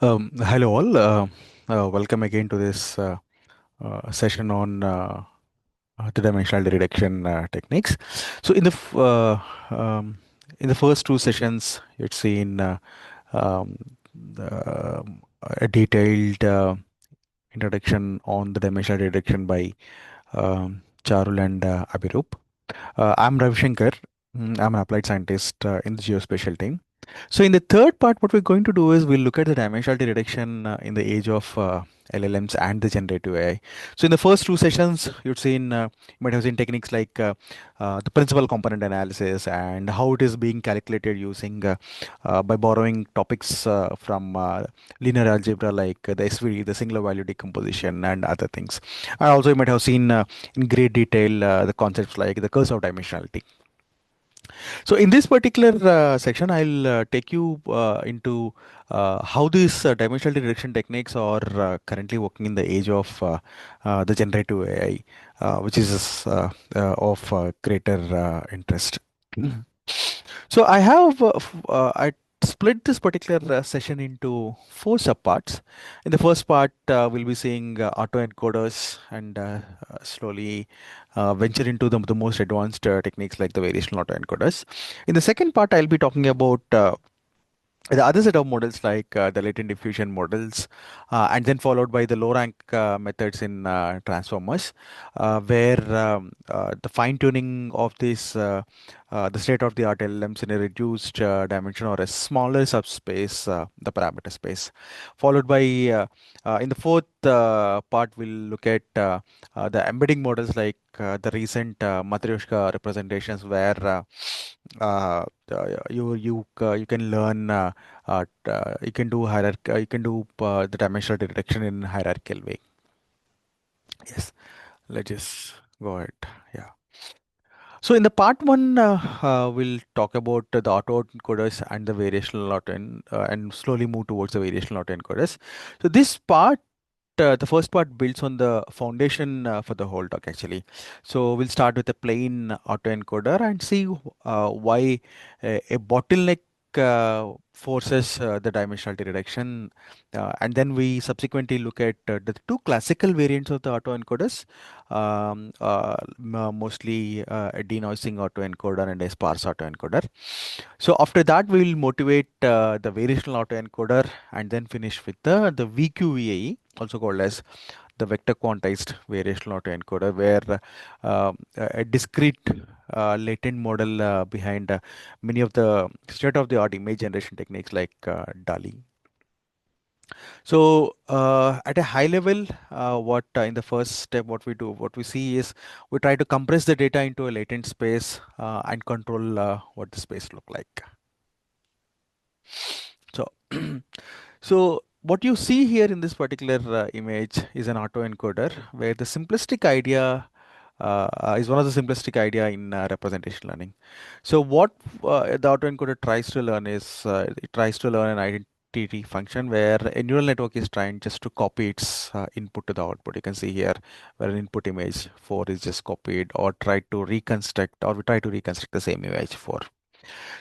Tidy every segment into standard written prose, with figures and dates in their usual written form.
Hello all. Welcome again to this session on the dimensional reduction techniques. So in the first two sessions, you'd seen um, a detailed introduction on the dimensional reduction by Charul and Abhirup. I'm Ravi Shankar. I'm an applied scientist in the geospatial team. So in the third part, what we're going to do is we'll look at the dimensionality reduction in the age of LLMs and the generative AI. So in the first two sessions, you might have seen techniques like the principal component analysis and how it is being calculated using by borrowing topics from linear algebra like the SVD, the singular value decomposition, and other things. And also you might have seen in great detail the concepts like the curse of dimensionality. So in this particular section, I'll take you into how these dimensional reduction techniques are currently working in the age of the generative AI, which is of greater interest. So I split this particular session into four subparts. In the first part, we'll be seeing autoencoders and slowly venture into the most advanced techniques like the variational autoencoders. In the second part, I'll be talking about the other set of models like the latent diffusion models, and then followed by the low rank methods in transformers, where the fine tuning of the state of the art LLMs in a reduced dimension or a smaller subspace, the parameter space. Followed by in the fourth part, we'll look at the embedding models like the recent Matryoshka representations, where you can learn you can do you can do the dimensional detection in hierarchical way. Yes, let's just go ahead. Yeah. So in the part one, we'll talk about the autoencoders and the variational and slowly move towards the variational autoencoders. So this part, the first part builds on the foundation for the whole talk actually. So we'll start with a plain autoencoder and see why a bottleneck forces the dimensionality reduction, and then we subsequently look at the two classical variants of the autoencoders, mostly a denoising autoencoder and a sparse autoencoder. So after that, we will motivate the variational autoencoder and then finish with the VQ-VAE, also called as the Vector Quantized Variational Autoencoder, where a discrete latent model behind many of the state-of-the-art image generation techniques like DALI. So at a high level, what in the first step, what we see is we try to compress the data into a latent space and control what the space look like. So, so what you see here in this particular image is an autoencoder where the simplistic idea is one of the simplistic idea in representation learning. So what the autoencoder tries to learn is it tries to learn an identity function where a neural network is trying just to copy its input to the output. You can see here where an input image 4 is just copied or we try to reconstruct the same image 4.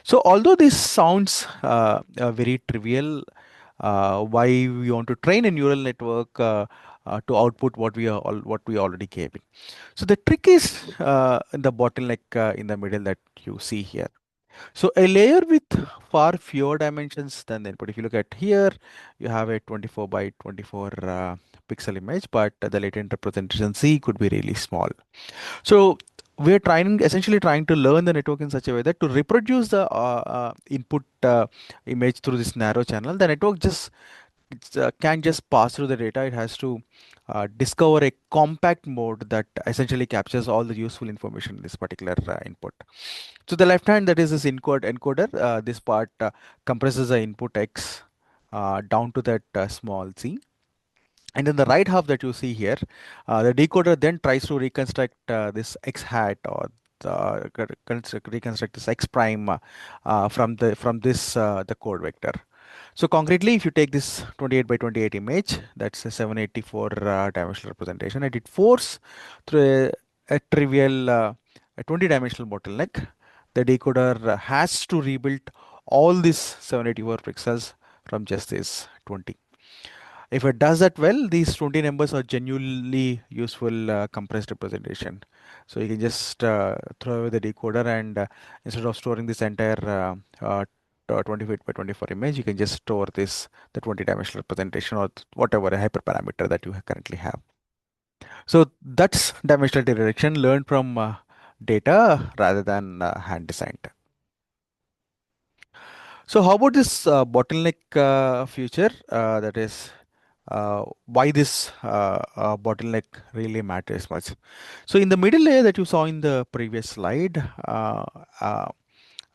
So although this sounds very trivial, why we want to train a neural network to output what we already gave it. So the trick is in the bottleneck in the middle that you see here. So a layer with far fewer dimensions than the input. If you look at here, you have a 24 by 24 pixel image, but the latent representation C could be really small. So we're essentially trying to learn the network in such a way that to reproduce the input image through this narrow channel, the network just can't just pass through the data. It has to discover a compact mode that essentially captures all the useful information in this particular input. So the left hand, that is this encoder, this part compresses the input X down to that small c. And in the right half that you see here, the decoder then tries to reconstruct this x hat or reconstruct this x prime from this the code vector. So concretely, if you take this 28 by 28 image, that's a 784 dimensional representation, and it force through a trivial a 20-dimensional bottleneck, the decoder has to rebuild all these 784 pixels from just this 20. If it does that well, these 20 numbers are genuinely useful compressed representation. So you can just throw away the decoder and instead of storing this entire 28 by 24 image, you can just store this the 20-dimensional representation or whatever a hyperparameter that you currently have. So that's dimensional redirection learned from data rather than hand designed. So how about this bottleneck feature? That is why this bottleneck really matters much. So in the middle layer that you saw in the previous slide uh,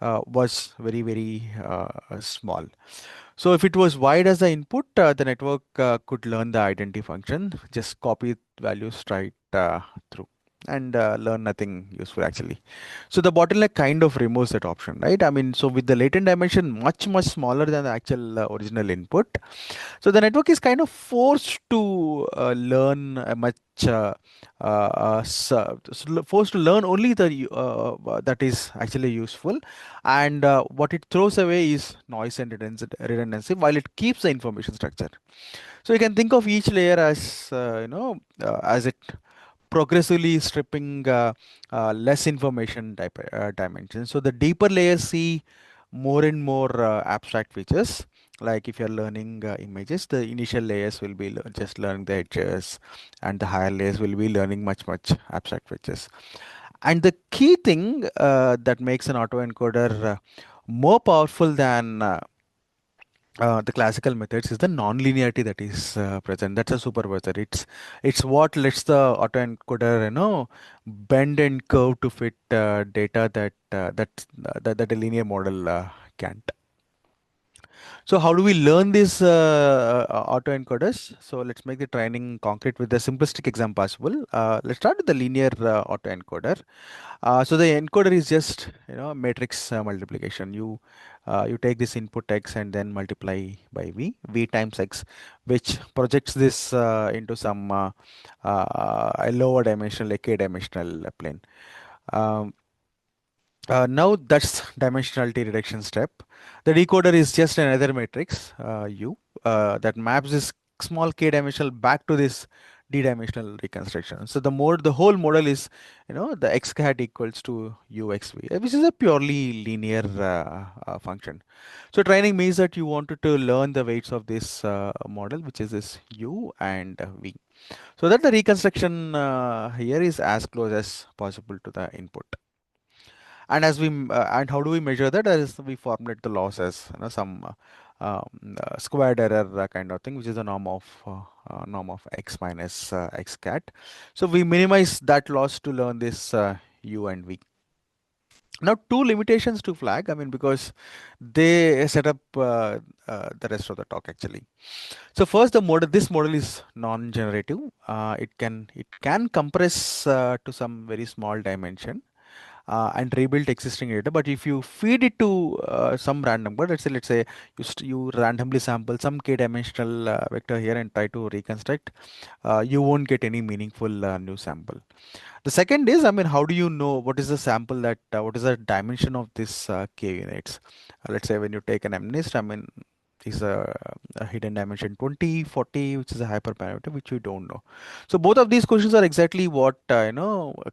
was very small. So if it was wide as the input, the network could learn the identity function, just copy values straight through and learn nothing useful actually. So the bottleneck kind of removes that option, right? I mean, so with the latent dimension much smaller than the actual original input, so the network is kind of forced to learn a much forced to learn only the that is actually useful, and what it throws away is noise and redundancy while it keeps the information structure. So you can think of each layer as as it progressively stripping less information type dimensions. So the deeper layers see more and more abstract features. Like if you're learning images, the initial layers will be just learning the edges, and the higher layers will be learning much abstract features. And the key thing that makes an autoencoder more powerful than the classical methods is the non-linearity that is present. That's a supervisor. It's what lets the autoencoder bend and curve to fit data that a linear model can't. So how do we learn these autoencoders? So let's make the training concrete with the simplistic example possible. Let's start with the linear autoencoder. So the encoder is just matrix multiplication. You take this input x and then multiply by v times x, which projects this into some a lower dimensional, a k-dimensional plane. Um, now that's dimensionality reduction step. The decoder is just another matrix U that maps this small k-dimensional back to this d-dimensional reconstruction. So the whole model is the x hat equals to uxv, which is a purely linear function. So training means that you wanted to learn the weights of this model, which is this u and v, so that the reconstruction here is as close as possible to the input. And and how do we measure that? As we formulate the loss as some squared error kind of thing, which is a norm of x minus x cat. So we minimize that loss to learn this u and v. Now, two limitations to flag. I mean, because they set up the rest of the talk actually. So first, this model is non-generative. It can compress to some very small dimension and rebuild existing data. But if you feed it to some random, but let's say you randomly sample some k-dimensional vector here and try to reconstruct, you won't get any meaningful new sample. The second is, I mean, how do you know what is the sample what is the dimension of this k units? Let's say when you take an MNIST, I mean, is a hidden dimension 20, 40, which is a hyperparameter, which we don't know. So both of these questions are exactly what, a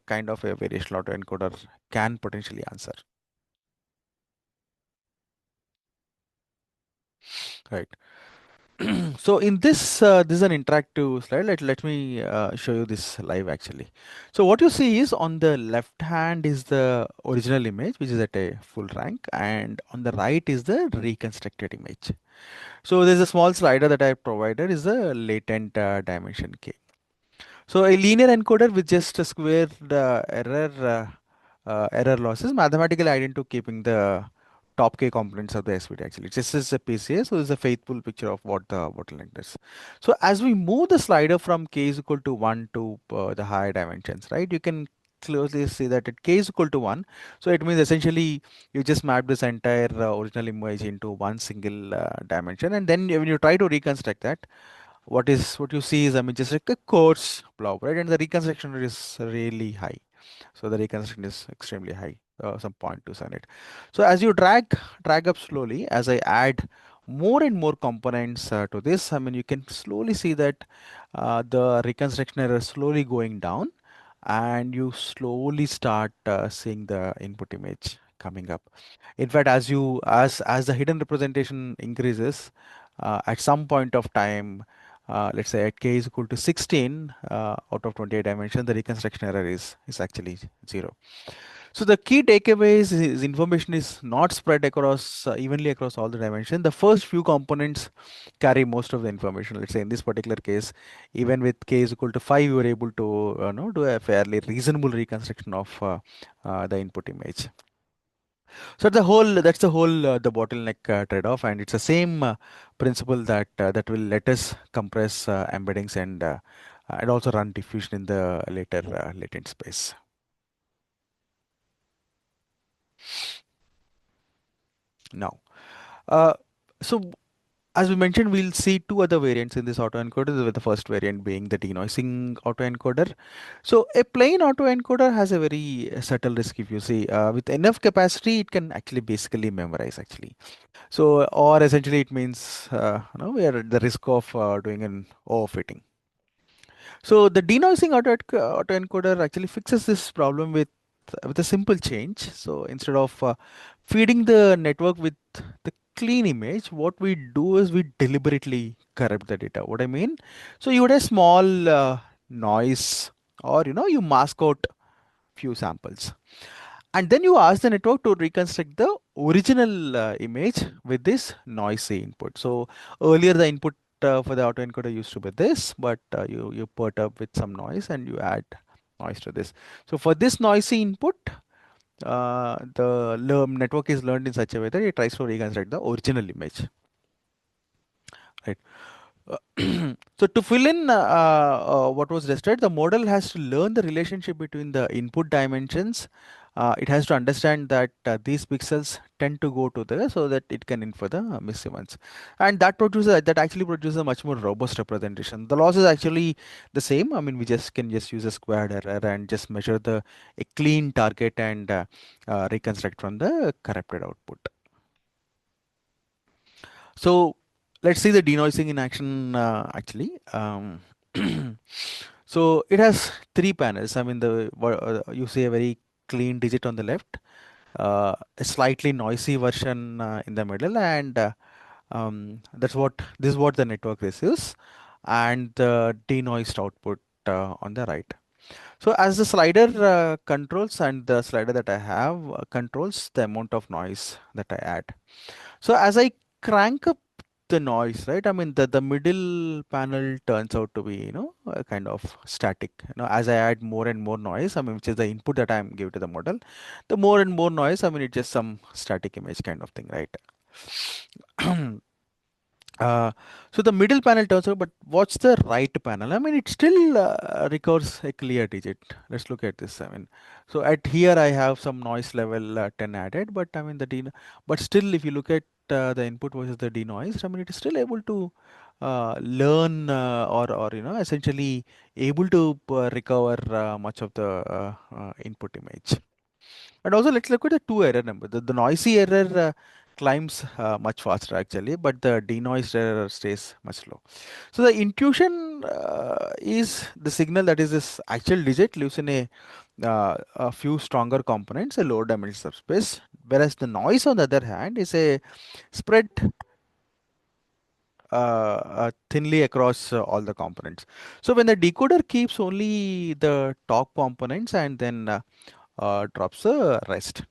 kind of a variational autoencoder can potentially answer. Right. So in this is an interactive slide. Let me show you this live actually. So what you see is on the left hand is the original image, which is at a full rank, and on the right is the reconstructed image. So there's a small slider that I provided is the latent dimension k. So a linear encoder with just a squared error losses mathematically identical keeping the top k components of the SVT actually. This is a PCA, so it's a faithful picture of what the bottleneck is. So as we move the slider from k is equal to 1 to the higher dimensions, right? You can closely see that at k is equal to 1. So it means essentially you just map this entire original image into one single dimension, and then when you try to reconstruct that, what you see is, I mean, just like a coarse blob, right? And the reconstruction rate is really high. So the reconstruction is extremely high, some 0.278. So as you drag up slowly, as I add more and more components to this. I mean, you can slowly see that the reconstruction error is slowly going down, and you slowly start seeing the input image coming up. In fact, as the hidden representation increases, at some point of time, let's say at k is equal to 16 out of 28 dimensions, the reconstruction error is actually 0. So the key takeaway is information is not spread across evenly across all the dimensions. The first few components carry most of the information. Let's say in this particular case, even with k is equal to 5, you were able to do a fairly reasonable reconstruction of the input image. So that's the whole the bottleneck trade-off, and it's the same principle that will let us compress embeddings and also run diffusion in the later latent space. Now, uh, so as we mentioned, we'll see two other variants in this autoencoder, with the first variant being the denoising autoencoder. So a plain autoencoder has a very subtle risk. If you see, with enough capacity, it can actually basically memorize actually. So, or essentially it means, we are at the risk of doing an overfitting. So the denoising autoencoder actually fixes this problem with a simple change. So instead of feeding the network with the clean image, what we do is we deliberately corrupt the data. What I mean, so you would have small noise, or you mask out few samples, and then you ask the network to reconstruct the original image with this noisy input. So earlier the input for the autoencoder used to be this, but you put up with some noise and you add noise to this. So for this noisy input, the network is learned in such a way that it tries to reconstruct the original image. Right. So to fill in what was listed, the model has to learn the relationship between the input dimensions. It has to understand that these pixels tend to go to there so that it can infer the misevents, and that actually produces a much more robust representation. The loss is actually the same. I mean, we just can just use a squared error and just measure a clean target and reconstruct from the corrupted output. So let's see the denoising in action actually. So it has three panels. I mean, you see a very clean digit on the left, a slightly noisy version in the middle, and this is what the network receives, and the denoised output on the right. So as the slider controls, and the slider that I have controls the amount of noise that I add. So as I crank up the noise, right? I mean, the middle panel turns out to be, kind of static. As I add more and more noise, I mean, which is the input that I'm giving to the model, the more and more noise, I mean, it's just some static image kind of thing, right? Uh, so the middle panel turns out, but what's the right panel? I mean, it still records a clear digit. Let's look at this. I mean, so at here I have some noise level 10 added, but I mean but still, if you look at the input versus the denoised, I mean, it is still able to learn or essentially able to recover much of the input image. And also, let's look at the two error number. The noisy error climbs much faster actually, but the denoised error stays much low. So the intuition is the signal, that is this actual digit lives in a few stronger components, a lower dimensional subspace, whereas the noise on the other hand is a spread thinly across all the components. So when the decoder keeps only the top components and then drops the rest,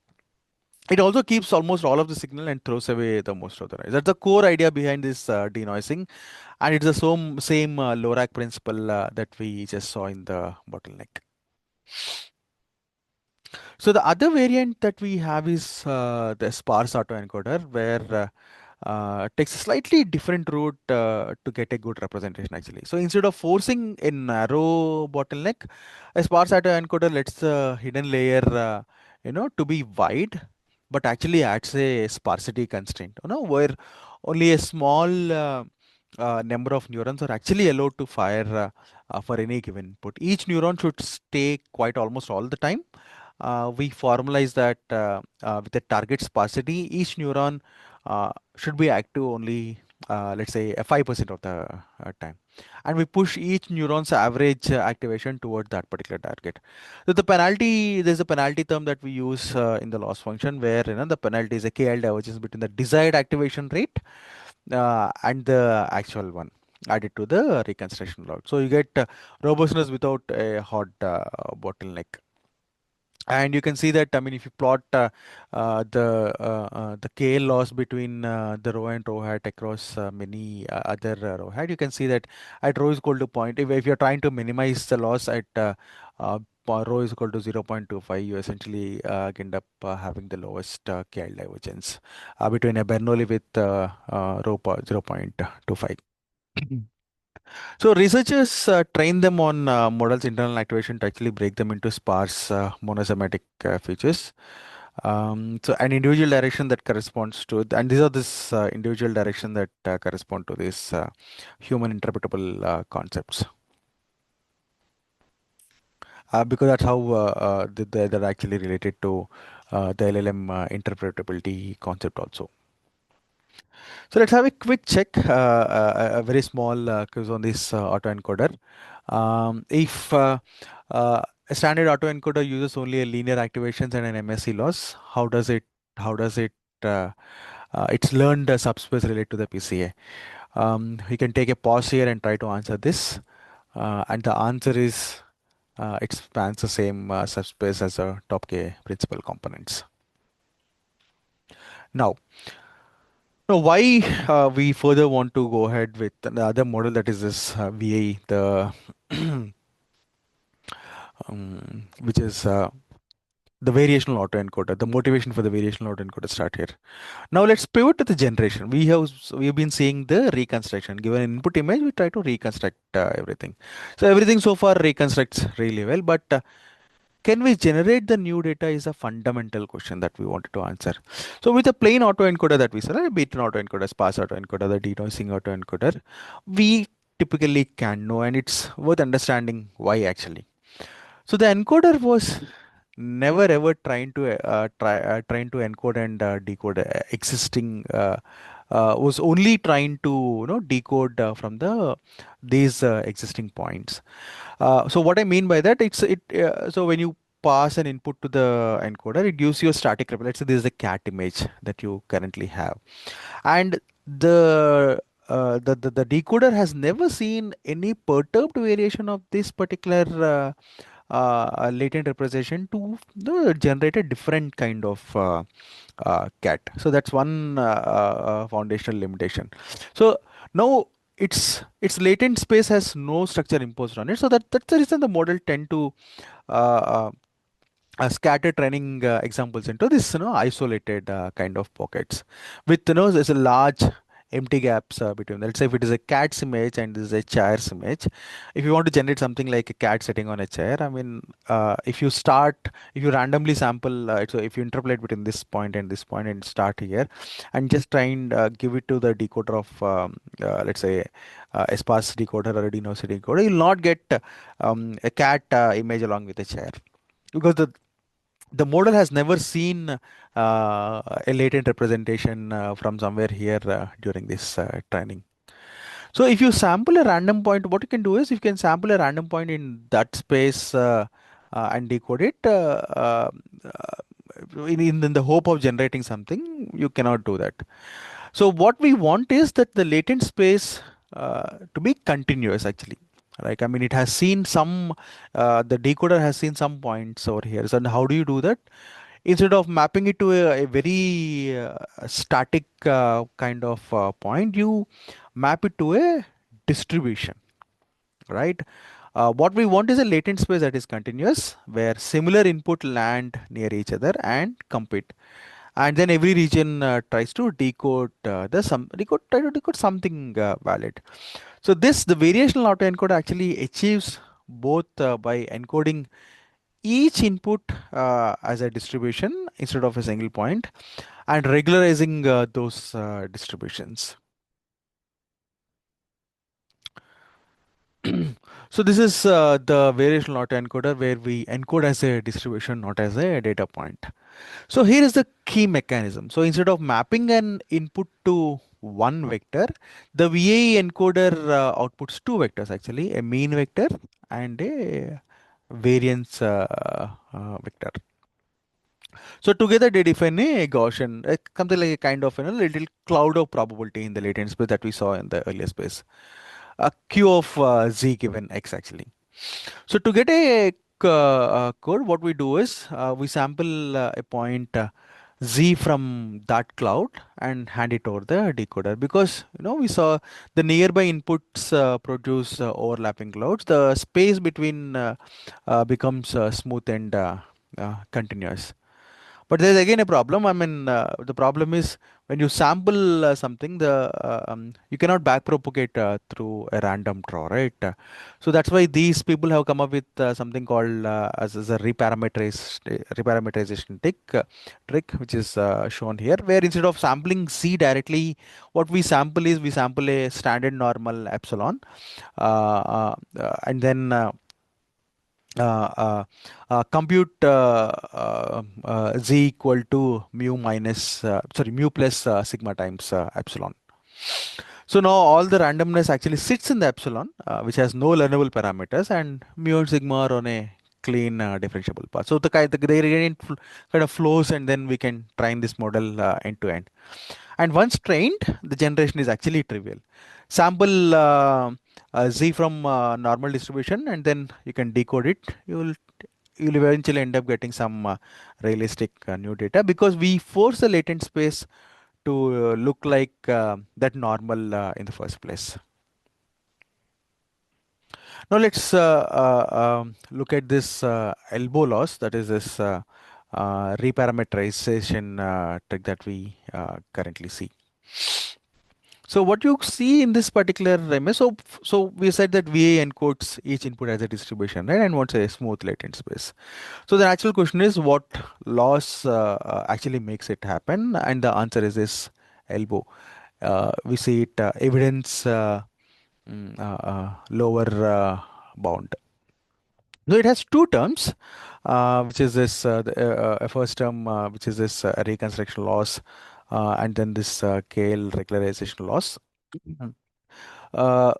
it also keeps almost all of the signal and throws away the most of the noise. That's the core idea behind this denoising, and it's the same LoRa principle that we just saw in the bottleneck. So the other variant that we have is the sparse autoencoder, where takes a slightly different route to get a good representation actually. So instead of forcing a narrow bottleneck, a sparse autoencoder lets the hidden layer, to be wide, but actually adds a sparsity constraint, where only a small number of neurons are actually allowed to fire for any given input. Each neuron should stay quiet almost all the time. We formalize that with a target sparsity. Each neuron should be active only, let's say, 5% of the time. And we push each neuron's average activation toward that particular target. So there's a penalty term that we use in the loss function, where the penalty is a KL divergence between the desired activation rate and the actual one added to the reconstruction load. So you get robustness without a hot bottleneck. And you can see that, I mean, if you plot the KL loss between the row and row hat across many other row hat, you can see that at row is equal to point. If you're trying to minimize the loss at row is equal to 0.25, you essentially end up having the lowest KL divergence between a Bernoulli with row 0.25. So researchers train them on models internal activation to actually break them into sparse monosemantic features. So an individual direction that corresponds to, and these are this individual direction that correspond to these human interpretable concepts. Because that's how they're actually related to the LLM interpretability concept also. So let's have a quick check, a very small quiz on this autoencoder. If a standard autoencoder uses only a linear activations and an MSE loss, how does it it's learned subspace related to the PCA? We can take a pause here and try to answer this. And the answer is it spans the same subspace as the top K principal components. Now, why we further want to go ahead with the other model, that is this VAE, the which is the variational autoencoder. The motivation for the variational autoencoder start here. Now let's pivot to the generation. We have been seeing the reconstruction. Given an input image, we try to reconstruct everything. So everything so far reconstructs really well, but can we generate the new data is a fundamental question that we wanted to answer. So with a plain autoencoder that we saw, a Beta autoencoder, Sparse autoencoder, the Denoising autoencoder, we typically can know, and it's worth understanding why actually. So the encoder was never ever trying to encode and decode existing. Was only trying to decode from these existing points. So what I mean by that, so when you pass an input to the encoder, it gives you a static Let's say this is a cat image that you currently have, and the decoder has never seen any perturbed variation of this particular latent representation to generate a different kind of cat. So that's one foundational limitation. So now its latent space has no structure imposed on it. So that's the reason the model tend to uh, uh, scatter training examples into this isolated kind of pockets with there's a large empty gaps between. Let's say if it is a cat's image and this is a chair's image, if you want to generate something like a cat sitting on a chair, I mean, if you randomly sample, so if you interpolate between this point and this point and start here and just try and give it to the decoder of let's say a sparse decoder or a denoising decoder, you'll not get a cat image along with a chair, because the model has never seen a latent representation from somewhere here during this training. So if you sample a random point, what you can do is you can sample a random point in that space and decode it in the hope of generating something. You cannot do that. So what we want is that the latent space to be continuous actually. Like, I mean, it has seen some, the decoder has seen some points over here. So how do you do that? Instead of mapping it to a very static kind of point, you map it to a distribution, right? What we want is a latent space that is continuous, where similar input land near each other and compete, and then every region tries to decode try to decode something valid. So the variational autoencoder actually achieves both by encoding each input as a distribution instead of a single point, and regularizing those distributions. So this is the variational autoencoder where we encode as a distribution, not as a data point. So here is the key mechanism. So instead of mapping an input to one vector, the VAE encoder outputs two vectors actually, a mean vector and a variance vector. So together they define a Gaussian, something like a kind of little cloud of probability in the latent space that we saw in the earlier space. A Q of z given x actually. So to get a code, what we do is we sample a point z from that cloud and hand it over the decoder, because we saw the nearby inputs produce overlapping clouds. The space between becomes smooth and continuous. But there's again a problem. I mean, the problem is when you sample something, you cannot backpropagate through a random draw, right? So that's why these people have come up with something called as a reparameterization trick, which is shown here, where instead of sampling C directly, what we sample is we sample a standard normal epsilon, and then compute z equal to mu plus sigma times epsilon. So now all the randomness actually sits in the epsilon, which has no learnable parameters, and mu and sigma are on a clean differentiable path. So the gradient kind of flows, and then we can train this model end to end. And once trained, the generation is actually trivial. Sample z from normal distribution, and then you can decode it. You'll eventually end up getting some realistic new data, because we force the latent space to look like that normal in the first place. Now let's look at this ELBO loss, that is this reparameterization trick that we currently see. So what you see in this particular MS, so we said that VA encodes each input as a distribution, right, and wants a smooth latent space. So the actual question is, what loss actually makes it happen? And the answer is this ELBO. We see it evidence lower bound. So it has two terms, which is this a first term, which is this reconstruction loss, and then this KL regularization loss. Mhm. Uh,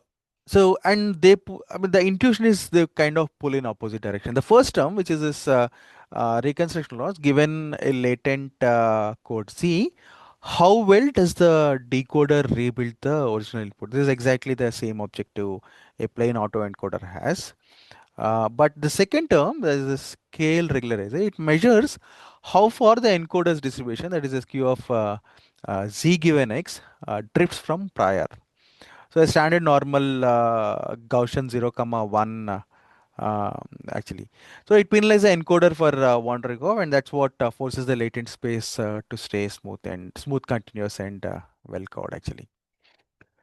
and I mean, the intuition is they kind of pull in opposite direction. The first term, which is this reconstruction loss, given a latent code C, how well does the decoder rebuild the original input? This is exactly the same objective a plain autoencoder has. But the second term, there is a scale regularizer. It measures how far the encoder's distribution, that is a skew of z given x, drifts from prior. So a standard normal Gaussian 0, comma 1 actually. So it penalizes the encoder for wandering off, and that's what forces the latent space to stay smooth, continuous, and well covered actually.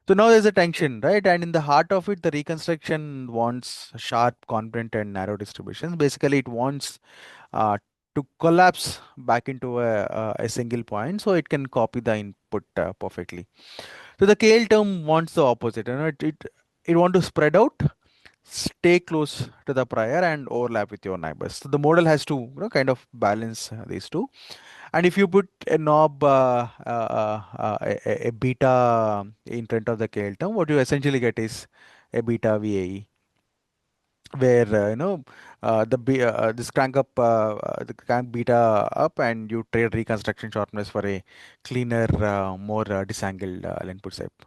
So now there's a tension, right? And in the heart of it, the reconstruction wants sharp, confident, and narrow distributions. Basically, it wants uh, to collapse back into a single point so it can copy the input perfectly. So the KL term wants the opposite. It want to spread out, stay close to the prior, and overlap with your neighbors. So the model has to kind of balance these two. And if you put a knob, a beta in front of the KL term, what you essentially get is a beta VAE, where this crank up the crank beta up, and you trade reconstruction sharpness for a cleaner, more disangled input shape.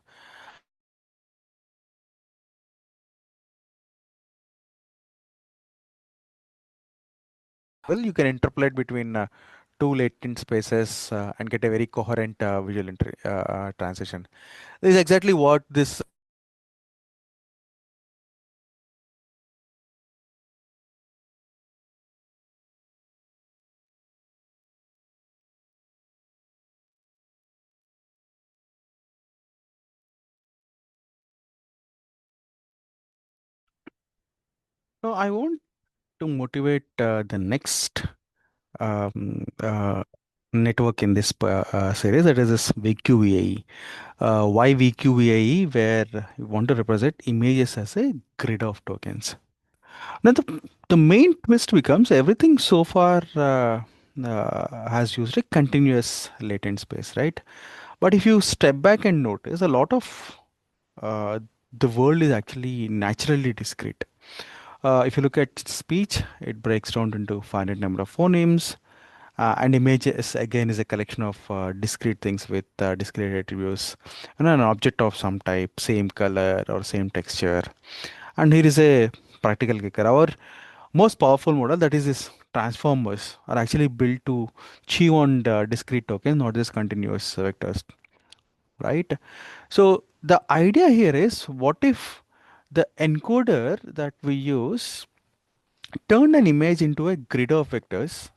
Well, you can interpolate between two latent spaces and get a very coherent visual transition. This is exactly what this. No, I want to motivate the next um, uh, network in this series, that is this VQ-VAE. Why VQ-VAE, where you want to represent images as a grid of tokens. Now, the main twist becomes everything so far has used a continuous latent space, right? But if you step back and notice, a lot of uh, the world is actually naturally discrete. If you look at speech, it breaks down into finite number of phonemes, and images again is a collection of discrete things with discrete attributes, and an object of some type, same color or same texture. And here is a practical kicker. Our most powerful model, that is this transformers, are actually built to chew on the discrete tokens, not just continuous vectors, right? So the idea here is, what if the encoder that we use turned an image into a grid of vectors,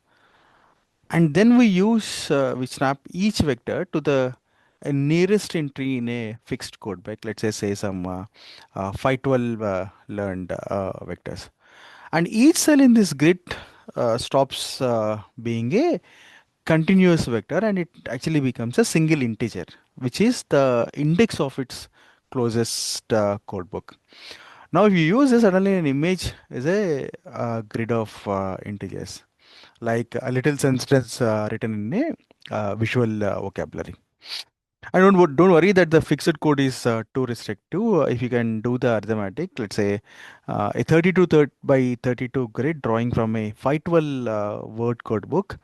and then we snap each vector to the nearest entry in a fixed code back, let's say some 512 learned vectors, and each cell in this grid stops being a continuous vector, and it actually becomes a single integer, which is the index of its closest code book. Now if you use this, suddenly an image is a grid of integers, like a little sentence written in a visual vocabulary. And don't worry that the fixed code is too restrictive. If you can do the arithmetic, let's say a 32 by 32 grid drawing from a 512 word code book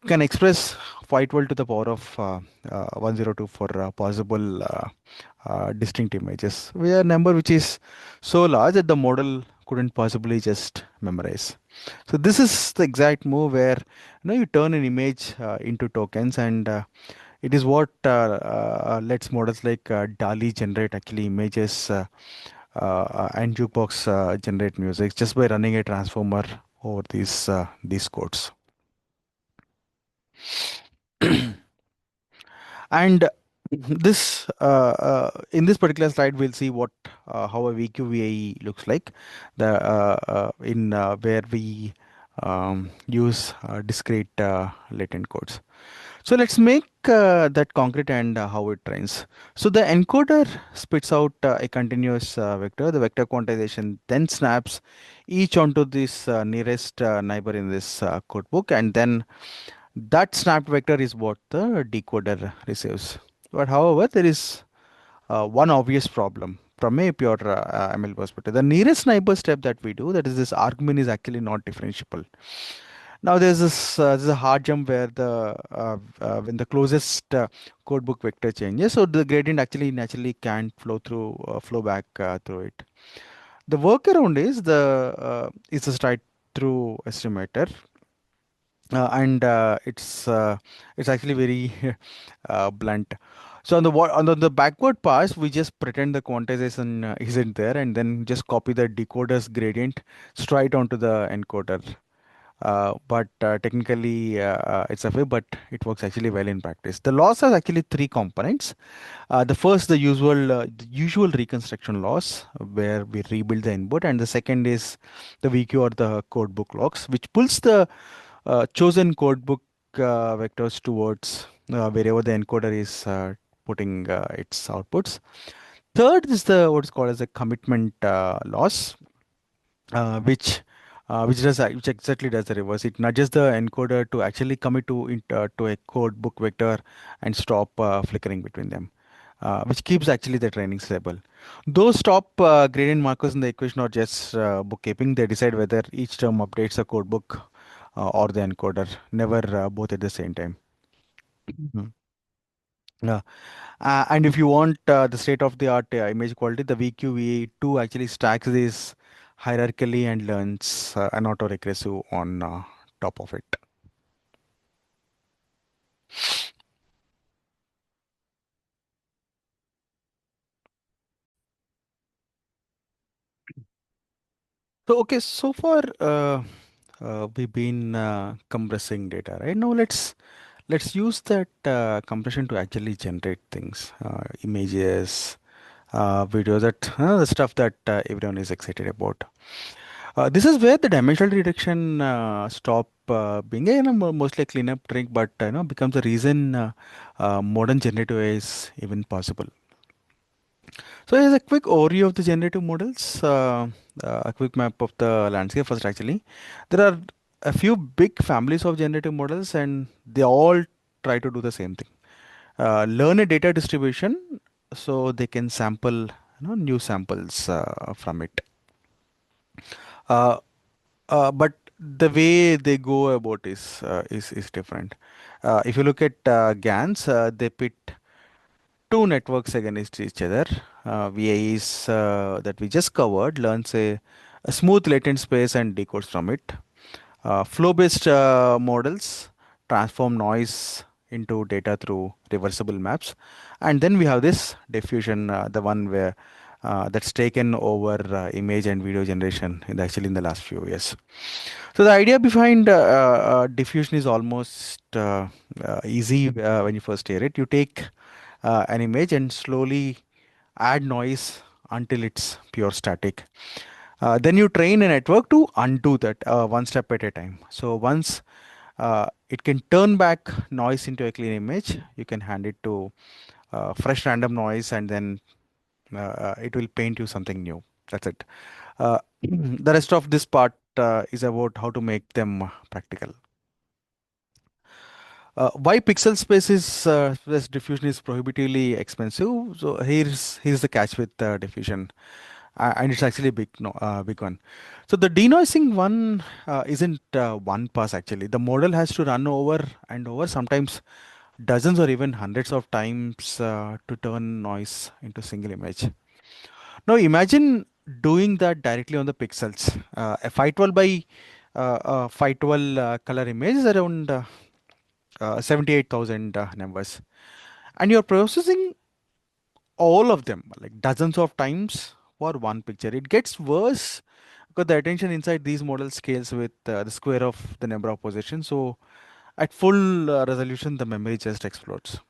can express 512 to the power of 102 for possible distinct images. We have a number which is so large that the model couldn't possibly just memorize. So this is the exact move where you turn an image into tokens, and it is what lets models like DALI generate actually images, and jukebox generate music just by running a transformer over these codes. And this in this particular slide, we'll see what how a VQ-VAE looks like. The in where we use discrete latent codes. So let's make that concrete, and how it trains. So the encoder spits out a continuous vector. The vector quantization then snaps each onto this nearest neighbor in this code book, and then that snapped vector is what the decoder receives. But however, there is one obvious problem from a pure ML perspective. The nearest neighbor step that we do, that is this argument, is actually not differentiable. Now there's a hard jump where the when the closest code book vector changes, so the gradient actually naturally can't flow back through it. The workaround is a straight through estimator, and it's actually very blunt. So on the backward pass, we just pretend the quantization isn't there, and then just copy the decoder's gradient straight onto the encoder. But technically, it's a way, but it works actually well in practice. The loss has actually three components. The first, the usual reconstruction loss, where we rebuild the input, and the second is the VQ, or the code book logs, which pulls the chosen codebook vectors towards wherever the encoder is putting its outputs. Third is the what is called as a commitment loss, which exactly does the reverse. It nudges the encoder to actually commit to a code book vector and stop flickering between them, which keeps actually the training stable. Those stop gradient markers in the equation are just bookkeeping. They decide whether each term updates the code book or the encoder, never both at the same time. Mhm. Yeah. And if you want the state-of-the-art image quality, the VQ-VAE2 actually stacks this hierarchically and learns an autoregressive on top of it. So okay, so far we've been compressing data, right? Now let's use that compression to actually generate things, images, videos, the stuff that everyone is excited about. This is where the dimensional reduction stop being a mostly a cleanup trick, but becomes the reason modern generative AI is even possible. So here's a quick overview of the generative models, a quick map of the landscape first actually. There are a few big families of generative models and they all try to do the same thing. Learn a data distribution so they can sample new samples from it. Uh, but the way they go about is different. If you look at GANs, they pit two networks against each other. VAEs that we just covered learns a smooth latent space and decodes from it. Flow-based models transform noise into data through reversible maps, and then we have this diffusion, the one where that's taken over image and video generation actually in the last few years. So the idea behind diffusion is almost easy when you first hear it. You take an image and slowly add noise until it's pure static. Then you train a network to undo that one step at a time. So once it can turn back noise into a clean image, you can hand it to fresh random noise and then it will paint you something new. That's it. The rest of this part is about how to make them practical. Why pixel space is this diffusion is prohibitively expensive? So here's the catch with diffusion, and it's actually a big no big one. So the denoising one isn't one pass actually. The model has to run over and over, sometimes dozens or even hundreds of times to turn noise into single image. Now imagine doing that directly on the pixels. A 512 by 512 color image is around 78,000 numbers, and you're processing all of them like dozens of times for one picture. It gets worse because the attention inside these models scales with the square of the number of positions. So at full resolution, the memory just explodes.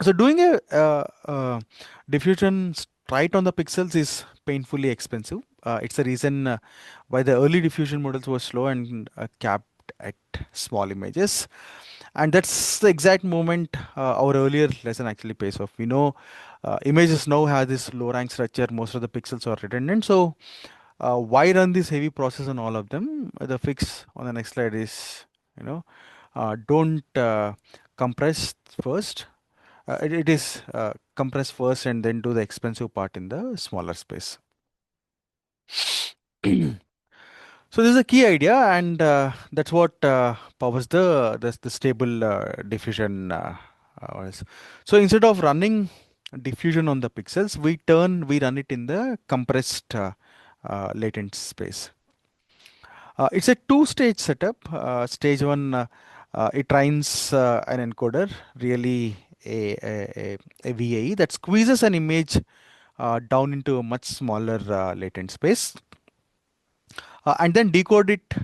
So doing a diffusion right on the pixels is painfully expensive. It's the reason why the early diffusion models were slow and capped at small images. And that's the exact moment our earlier lesson actually pays off. We know images now have this low rank structure. Most of the pixels are redundant. So why run this heavy process on all of them? The fix on the next slide is, don't compress first. It is compress first and then do the expensive part in the smaller space. So this is a key idea, and that's what powers the stable diffusion. So instead of running diffusion on the pixels, we run it in the compressed latent space. It's a two-stage setup. Stage one, it trains an encoder, really a VAE that squeezes an image down into a much smaller latent space, and then decode it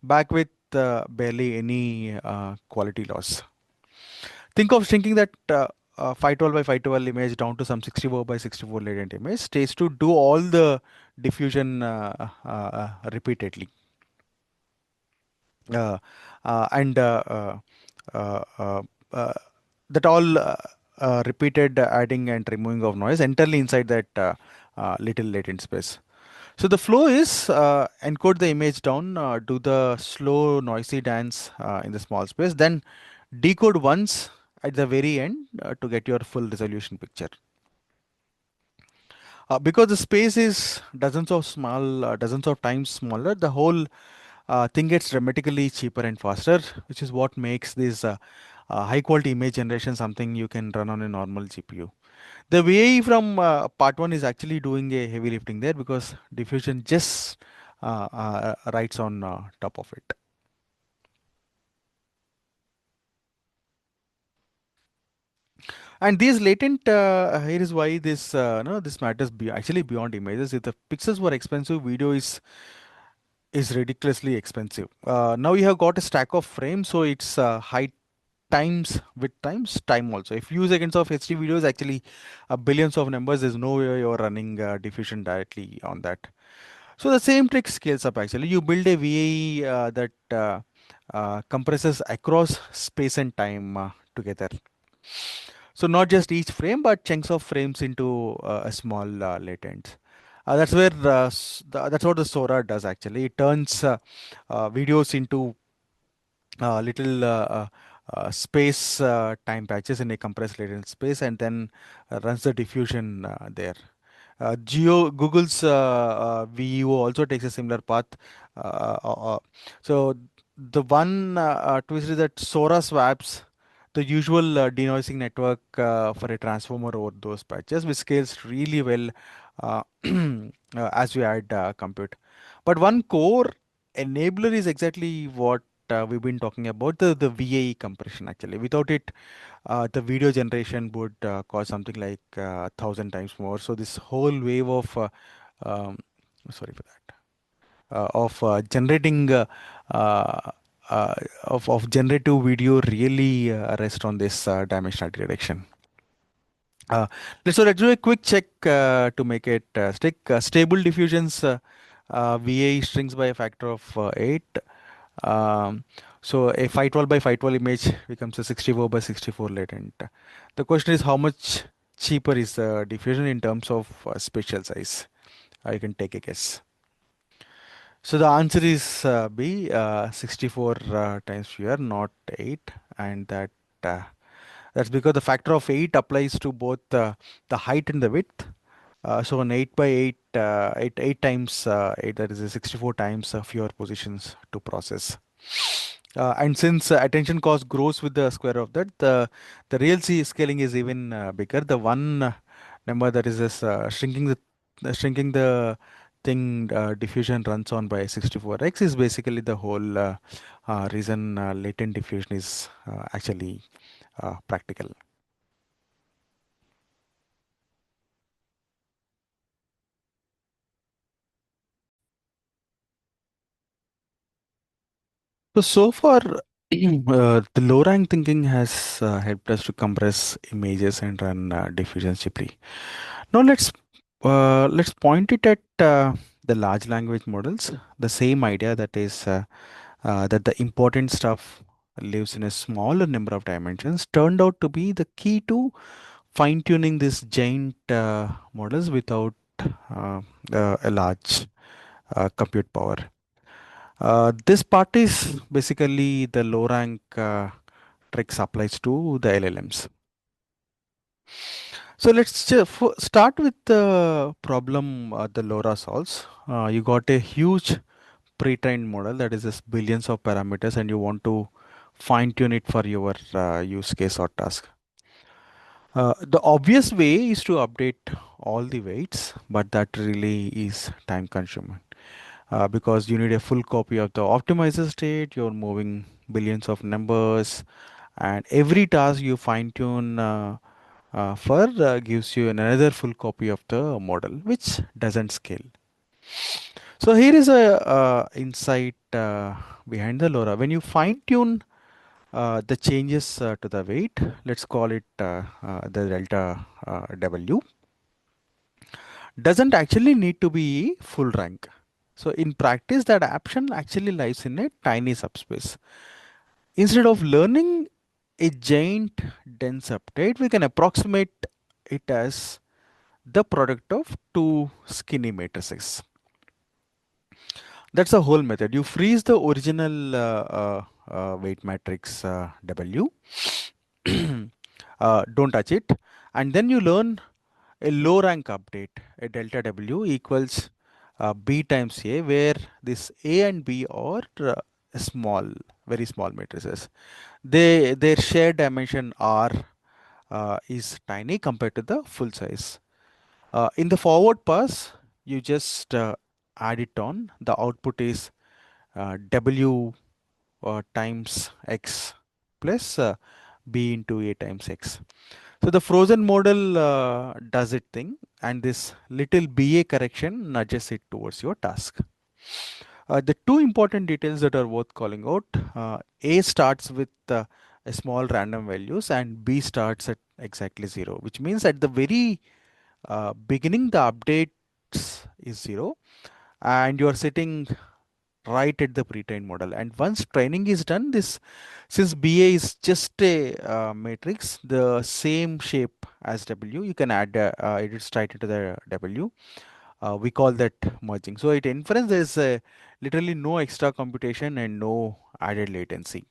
back with barely any quality loss. Think of shrinking that 512 by 512 image down to some 64 by 64 latent image. Stage two, do all the diffusion repeatedly. uh, and uh, uh, uh, that all repeated adding and removing of noise entirely inside that little latent space. So the flow is encode the image down, do the slow noisy dance in the small space, then decode once at the very end to get your full resolution picture. Because the space is dozens of times smaller, the whole thing gets dramatically cheaper and faster, which is what makes this high quality image generation something you can run on a normal GPU. The VAE from part one is actually doing a heavy lifting there because diffusion just rides on top of it. And these latent here is why this no this matters actually beyond images. If the pixels were expensive, video is ridiculously expensive. Now you have got a stack of frames, so it's height times width times time also. A few seconds of HD video is actually billions of numbers. There's no way you're running diffusion directly on that. So the same trick scales up actually. You build a VAE that compresses across space and time together. So not just each frame, but chunks of frames into a small latent. That's where that's what the Sora does actually. It turns videos into little space time patches in a compressed latent space, and then runs the diffusion there. Google's VU also takes a similar path. So the one twist is that Sora swaps the usual denoising network for a transformer over those patches, which scales really well uh, as we add compute. But one core enabler is exactly what we've been talking about, the VAE compression actually. Without it, the video generation would cost something like 1,000 times more. So this whole wave of um, sorry for that of generating uh, uh, of generative video really rest on this dimensionality reduction. Uh, let's do a quick check to make it stick. Stable diffusions VA shrinks by a factor of 8. Um, so a 512 by 512 image becomes a 64 by 64 latent. The question is how much cheaper is the diffusion in terms of spatial size? You can take a guess. So the answer is B, 64 times fewer, not 8, and uh, that's because the factor of 8 applies to both the height and the width. So an 8 by 8, 8 times 8, that is a 64 times fewer positions to process. And since attention cost grows with the square of that, the real C scaling is even bigger. The one number that is this shrinking the thing diffusion runs on by 64x is basically the whole reason latent diffusion is actually practical. So far, the low rank thinking has helped us to compress images and run diffusion cheaply. Now let's point it at the large language models. The same idea that is that the important stuff lives in a smaller number of dimensions turned out to be the key to fine tuning these giant models without uh, a large compute power. This part is basically the low rank tricks applies to the LLMs. So start with the problem the LoRa solves. You got a huge pre-trained model that is just billions of parameters, and you want to fine tune it for your use case or task. The obvious way is to update all the weights, but that really is time consuming because you need a full copy of the optimizer state. You're moving billions of numbers, and every task you fine tune for gives you another full copy of the model, which doesn't scale. So here is a insight behind the LoRa. When you fine tune the changes to the weight, let's call it the delta W, doesn't actually need to be full rank. So in practice, that adaptation actually lies in a tiny subspace. Instead of learning a giant dense update, we can approximate it as the product of two skinny matrices. That's the whole method. You freeze the original weight matrix W, don't touch it, and then you learn a low rank update, a delta W equals B times A, where this A and B are small, very small matrices. Their shared dimension R is tiny compared to the full size. In the forward pass, you just add it on. The output is W times X plus B into A times X. So the frozen model does its thing, and this little BA correction nudges it towards your task. The two important details that are worth calling out, A starts with a small random values and B starts at exactly 0, which means at the very beginning the updates is 0, and you are sitting right at the pre-trained model. And once training is done, this since BA is just a matrix, the same shape as W, you can add it straight into the W. We call that merging. So at inference, there's literally no extra computation and no added latency.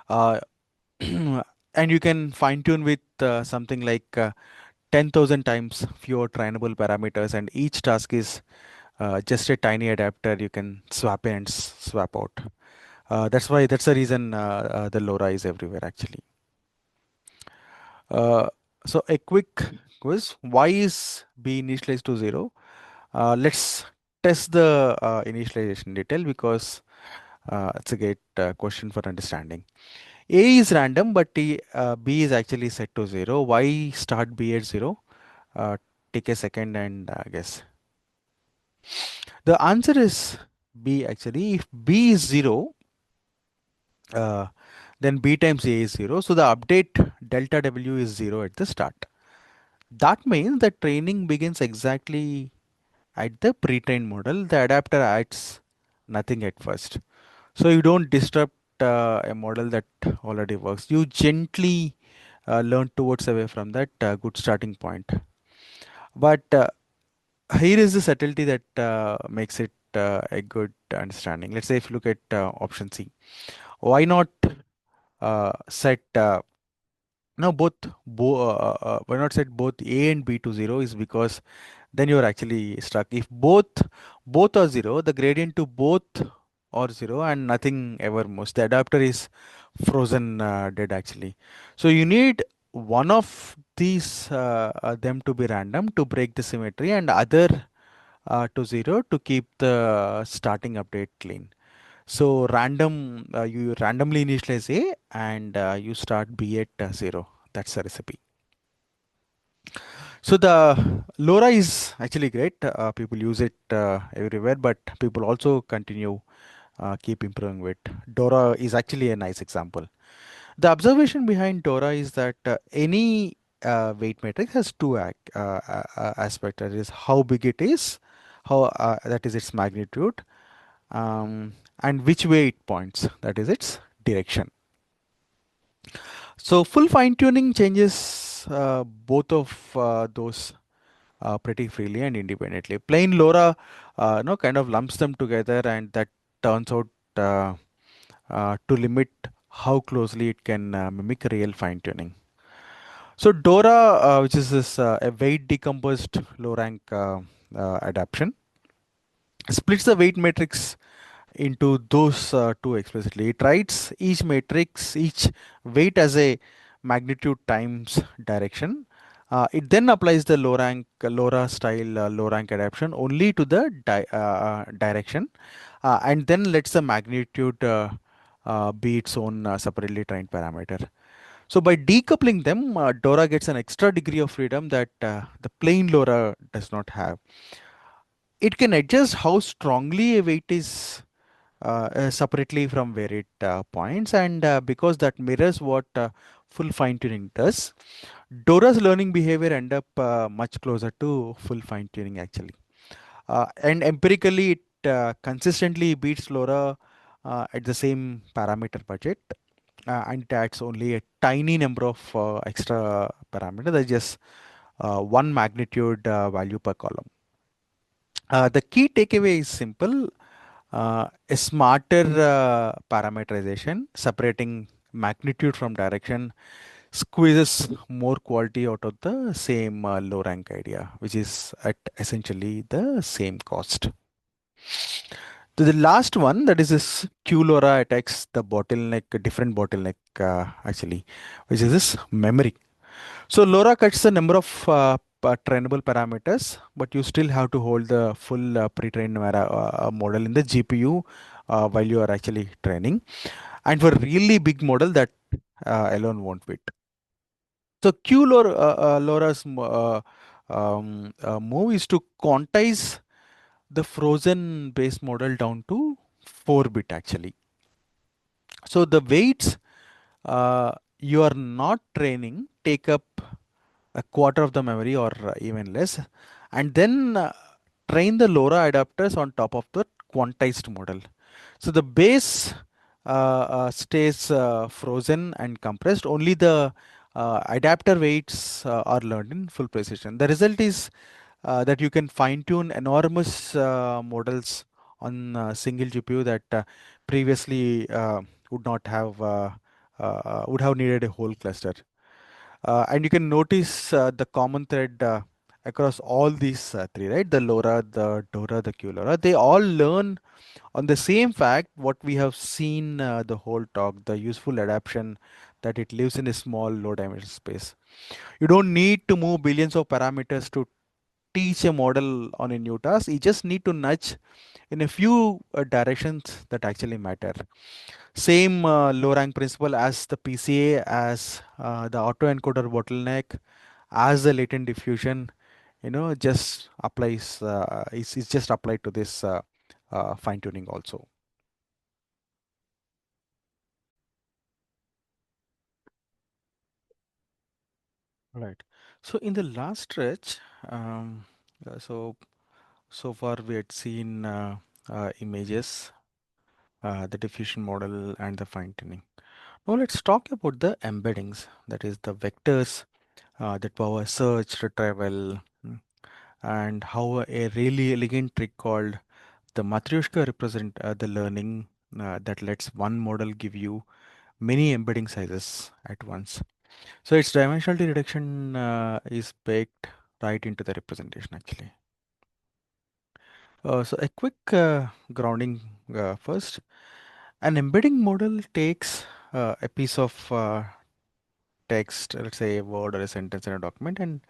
Uh, and you can fine tune with something like 10,000 times fewer trainable parameters, and each task is just a tiny adapter you can swap in and swap out. That's the reason the LoRa is everywhere actually. Uh, so a quick quiz: why is B initialized to 0? Let's test the initialization detail because it's a great question for understanding. A is random, but B is actually set to 0. Why start B at 0? Uh, Take a second and guess. The answer is B actually. If B is 0, uh, then B times A is 0. So the update delta W is 0 at the start. That means the training begins exactly at the pre-trained model. The adapter adds nothing at first. So you don't disrupt a model that already works. You gently learn towards away from that good starting point. But here is the subtlety that makes it a good understanding. Let's say if you look at option C, why not set now why not set both A and B to 0 is because then you're actually stuck. If both are 0, the gradient to both or 0 and nothing ever moves. The adapter is frozen dead actually. So you need one of these them to be random to break the symmetry, and other to 0 to keep the starting update clean. So you randomly initialize A and you start B at 0. That's the recipe. So the LoRa is actually great. People use it everywhere, but people also continue keep improving with. DoRA is actually a nice example. The observation behind DoRA is that any weight matrix has two aspects. That is how big it is, how that is its magnitude, um, and which way it points. That is its direction. So full fine tuning changes both of those pretty freely and independently. Plain LoRa, no, kind of lumps them together, and that turns out to limit how closely it can mimic real fine tuning. So DoRA, which is this a weight decomposed low rank adaptation, splits the weight matrix into those two explicitly. It writes each matrix, each weight as a magnitude times direction. It then applies the low rank LoRa style low rank adaptation only to the direction, and then lets the magnitude be its own separately trained parameter. So by decoupling them, DoRA gets an extra degree of freedom that the plain LoRa does not have. It can adjust how strongly a weight is separately from where it points, and because that mirrors what full fine tuning does, DoRA's learning behavior end up much closer to full fine tuning actually. And empirically, it consistently beats LoRa at the same parameter budget, and it adds only a tiny number of extra parameters. That's just one magnitude value per column. The key takeaway is simple: a smarter parameterization, separating magnitude from direction, squeezes more quality out of the same low rank idea, which is at essentially the same cost. The last one, that is this QLoRA attacks the bottleneck, a different bottleneck actually, which is this memory. So LoRa cuts the number of trainable parameters, but you still have to hold the full pre-trained model in the GPU while you are actually training. And for really big model, that alone won't wait. So QLoRa's move is to quantize the frozen base model down to 4-bit actually. So the weights you are not training take up a quarter of the memory or even less, and then train the LoRa adapters on top of the quantized model. So the base stays frozen and compressed. Only the adapter weights are learned in full precision. The result is that you can fine tune enormous models on a single GPU that previously would have needed a whole cluster. And you can notice the common thread across all these three, right? The LoRa, the DoRA, the QLoRA. They all learn on the same fact what we have seen the whole talk, the useful adaptation that it lives in a small low dimension space. You don't need to move billions of parameters to teach a model on a new task. You just need to nudge in a few directions that actually matter. Same low rank principle as the PCA, as the autoencoder bottleneck, as the latent diffusion, just applies, is just applied to this fine tuning also. Right. So in the last stretch, um, so far we had seen images, the diffusion model, and the fine tuning. Now let's talk about the embeddings, that is the vectors that power search, retrieval, and how a really elegant trick called the Matryoshka represent the learning that lets one model give you many embedding sizes at once. So its dimensionality reduction is baked right into the representation actually. So a quick grounding first. An embedding model takes a piece of text, let's say a word or a sentence in a document, and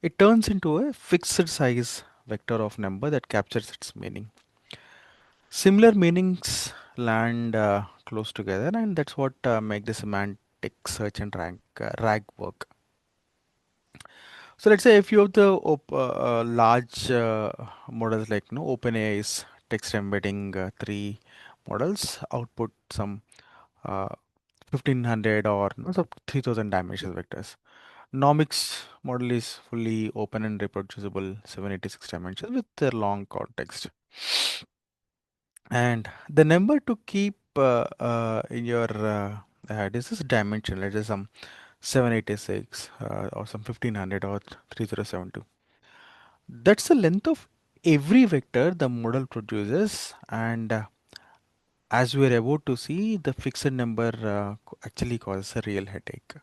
it turns into a fixed size vector of number that captures its meaning. Similar meanings land close together, and that's what make the semantic search and rank RAG work. So let's say if you have the large models like OpenAI's text embedding three models output some uh, 1500 or so 3000 dimensional vectors. Nomics model is fully open and reproducible 786 dimensions with a long context. And the number to keep in your this is dimension, let's say some 786 or some 1500 or 3072. That's the length of every vector the model produces, and as we are about to see, the fixed number actually causes a real headache.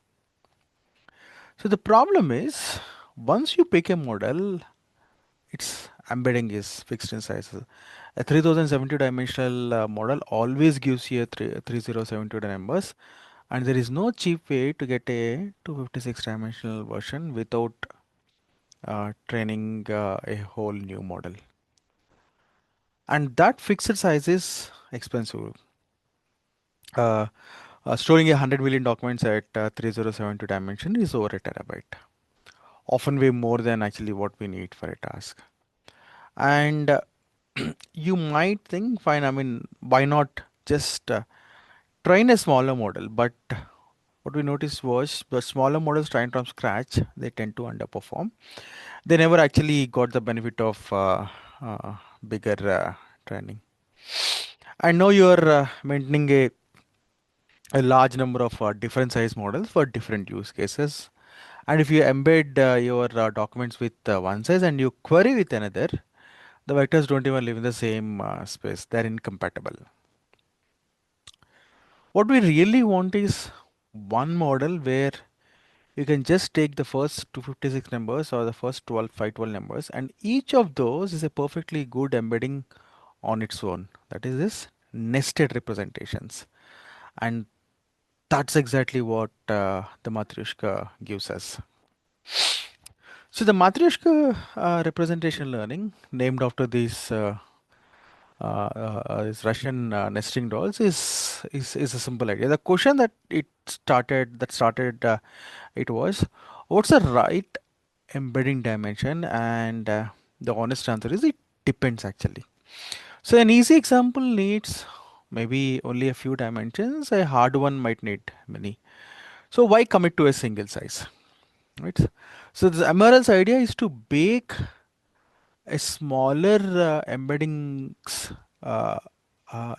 So the problem is, once you pick a model, its embedding is fixed in size. A 3070 dimensional model always gives you a 3072 numbers, and there is no cheap way to get a 256 dimensional version without training a whole new model. And that fixed size is expensive. Uh, Storing 100 million documents at 3072 dimension is over a terabyte, often way more than actually what we need for a task. And you might think, fine, I mean, why not just train a smaller model? But what we noticed was the smaller models trained from scratch, they tend to underperform. They never actually got the benefit of bigger training. I know you're maintaining a large number of different size models for different use cases. And if you embed your documents with one size and you query with another, the vectors don't even live in the same space. They're incompatible. What we really want is one model where you can just take the first 256 numbers or the first 512 numbers, and each of those is a perfectly good embedding on its own. That is this nested representations. And that's exactly what the Matryoshka gives us. So the Matryoshka representation learning, named after these Russian nesting dolls, is a simple idea. The question that started it was, what's the right embedding dimension? And the honest answer is it depends actually. So an easy example needs maybe only a few dimensions. A hard one might need many. So why commit to a single size, right? So the Emerald's idea is to bake a smaller embeddings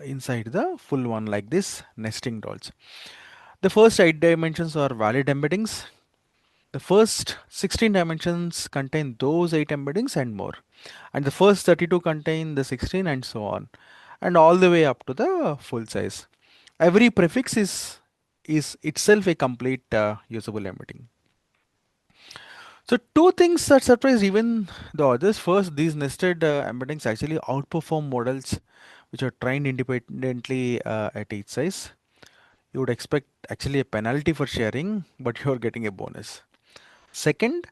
inside the full one, like this nesting dolls. The first 8 dimensions are valid embeddings. The first 16 dimensions contain those 8 embeddings and more. And the first 32 contain the 16 and so on. And all the way up to the full size. Every prefix is itself a complete usable embedding. So two things that surprise even the others. First, these nested embeddings actually outperform models which are trained independently at each size. You would expect actually a penalty for sharing, but you're getting a bonus. Second,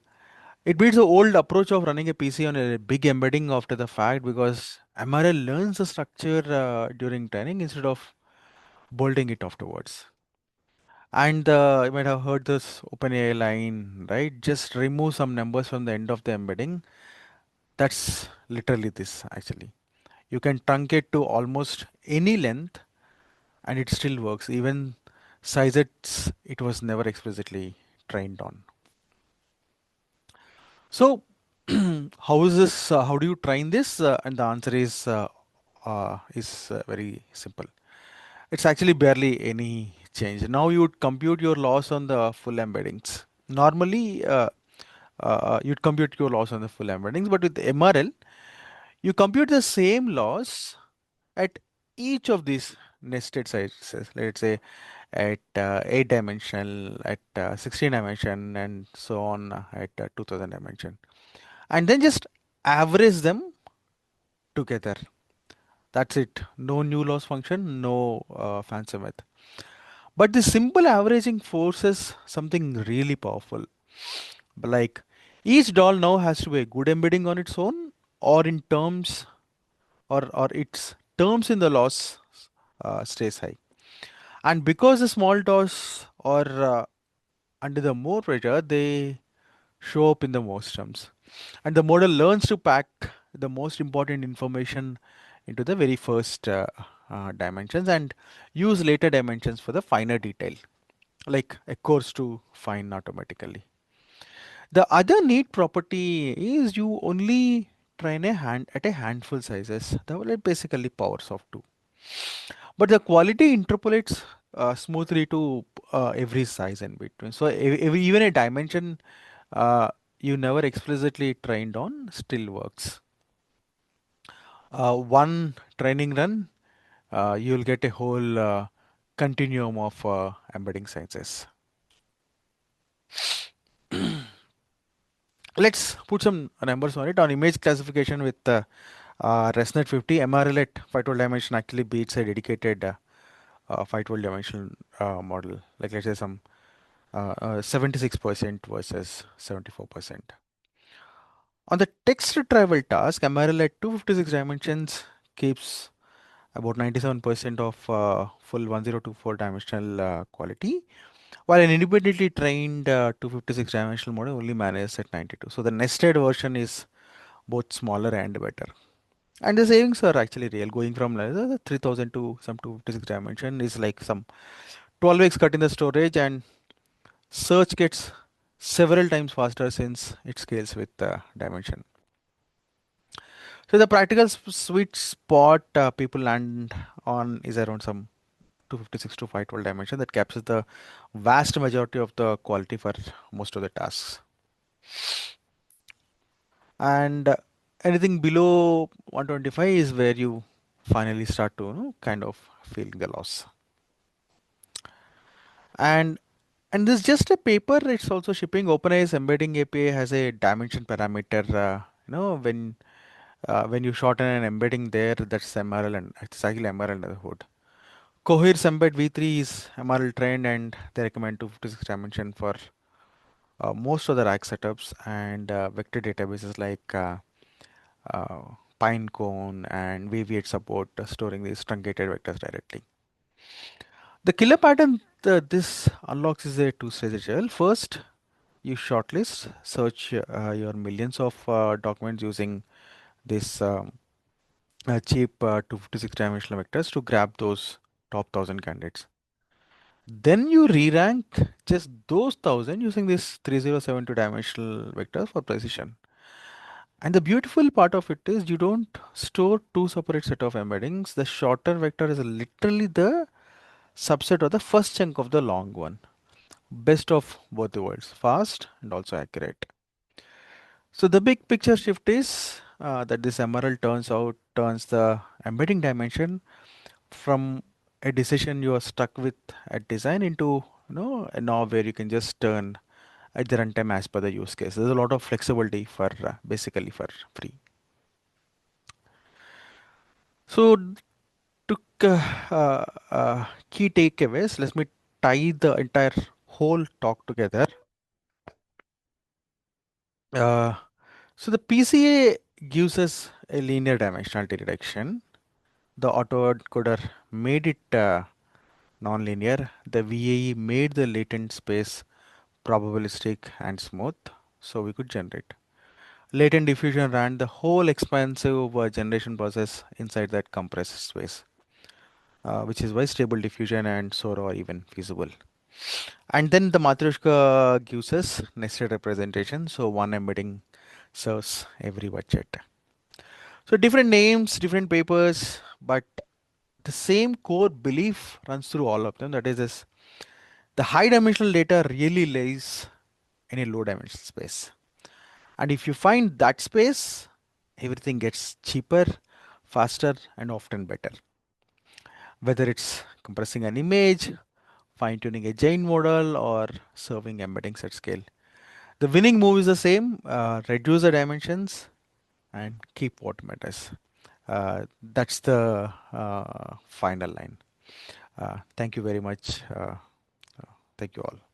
it beats the old approach of running a PC on a big embedding after the fact, because MRL learns the structure during training instead of building it afterwards. And you might have heard this OpenAI line, right? Just remove some numbers from the end of the embedding. That's literally this actually. You can truncate to almost any length and it still works, even sizes it was never explicitly trained on. So, how is this? How do you train this? And the answer is very simple. It's actually barely any change. Now you would compute your loss on the full embeddings. Normally, you'd compute your loss on the full embeddings, but with MRL, you compute the same loss at each of these nested sizes. Let's say at 8 dimensional, at 16 dimension, and so on at 2000 dimension, and then just average them together. That's it. No new loss function, no fancy math. But the simple averaging forces something really powerful. Like each doll now has to be a good embedding on its own, or in terms, or its terms in the loss stays high. And because the small dolls are under the more pressure, they show up in the most terms. And the model learns to pack the most important information into the very first dimensions and use later dimensions for the finer detail, like a course to fine automatically. The other neat property is you only train a hand at a handful sizes. That will basically powers of two. But the quality interpolates smoothly to every size in between. So even a dimension you never explicitly trained on still works. One training run, you'll get a whole continuum of embedding sciences. Let's put some numbers on it. On image classification with ResNet 50, MRL at 512 dimension actually beats a dedicated 512 dimensional model. Like let's say some 76% versus 74%. On the text retrieval task, MRL at 256 dimensions keeps about 97% of full 1024 dimensional quality, while an independently trained 256 dimensional model only manages at 92. So the nested version is both smaller and better. And the savings are actually real. Going from 3000 to some 256 dimension is like some 12x cut in the storage, and search gets several times faster since it scales with dimension. So the practical sweet spot people land on is around some 256 to 512 dimension that captures the vast majority of the quality for most of the tasks. And anything below 125 is where you finally start to kind of feel the loss. And and this is just a paper. It's also shipping. OpenAI's embedding API has a dimension parameter. When you shorten an embedding there, that's MRL, and it's actually MRL under the hood. Cohere's embed v3 is MRL trained, and they recommend 256 dimension for most of the rack setups, and vector databases like uh, Pinecone and VV8 support storing these truncated vectors directly. The killer pattern this unlocks is a two-stage ritual. First, you shortlist, search your millions of documents using this cheap 256 dimensional vectors to grab those top 1000 candidates. Then you re-rank just those 1000 using this 3072 dimensional vectors for precision. And the beautiful part of it is you don't store two separate set of embeddings. The shorter vector is literally the subset or the first chunk of the long one. Best of both the worlds, fast and also accurate. So the big picture shift is that this emerald turns the embedding dimension from a decision you are stuck with at design into a knob where you can just turn at the runtime as per the use case. There's a lot of flexibility for basically for free. So to key takeaways, let me tie the entire whole talk together. Uh, so the PCA gives us a linear dimensionality reduction. The autoencoder made it non-linear. The VAE made the latent space probabilistic and smooth, so we could generate. Latent diffusion ran the whole expansive generation process inside that compressed space, which is why stable diffusion and SORA are even feasible. And then the Matryoshka gives us nested representation, so one embedding serves every budget. So different names, different papers, but the same core belief runs through all of them. That is this, the high dimensional data really lies in a low dimensional space. And if you find that space, everything gets cheaper, faster, and often better. Whether it's compressing an image, fine tuning a giant model, or serving embeddings at scale. The winning move is the same, reduce the dimensions and keep what matters. That's the final line. Thank you very much. Thank you all.